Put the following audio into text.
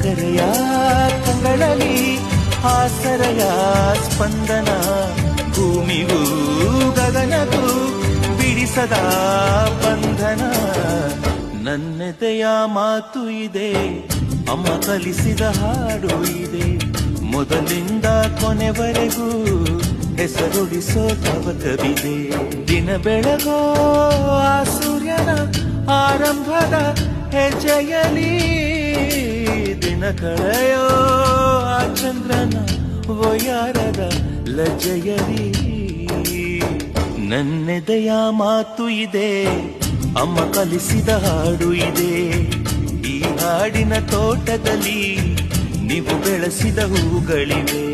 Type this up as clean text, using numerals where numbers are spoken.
ತೆರೆಯ ಕಂಗಳಲ್ಲಿ ಆಸರೆಯ ಸ್ಪಂದನ ಭೂಮಿಗೂ ಗಗನಗೂ ಬಿಡಿಸದ ಬಂಧನ. ನನ್ನೆದೆಯ ಮಾತು ಇದೆ, ಅಮ್ಮ ಕಲಿಸಿದ ಹಾಡು ಇದೆ, ಮೊದಲಿಂದ ಕೊನೆವರೆಗೂ ಹೆಸರುಳಿಸೋ ತವಕವಿದೆ. ದಿನ ಬೆಳಗೋ ಆ ಸೂರ್ಯನ ಆರಂಭದ ಹೆಜ್ಜೆಯಲಿ, ದಿನ ಕಳೆಯೋ ಆ ಚಂದ್ರನ ವಯಾರದ ಲಜ್ಜೆಯಲಿ. ನನ್ನೆದೆಯ ಮಾತು ಇದೆ, ಅಮ್ಮ ಕಲಿಸಿದ ಹಾಡು ಇದೆ, ಈ ಹಾಡಿನ ತೋಟದಲ್ಲಿ ನೀವು ಬೆಳೆಸಿದ ಹೂಗಳಿವೆ.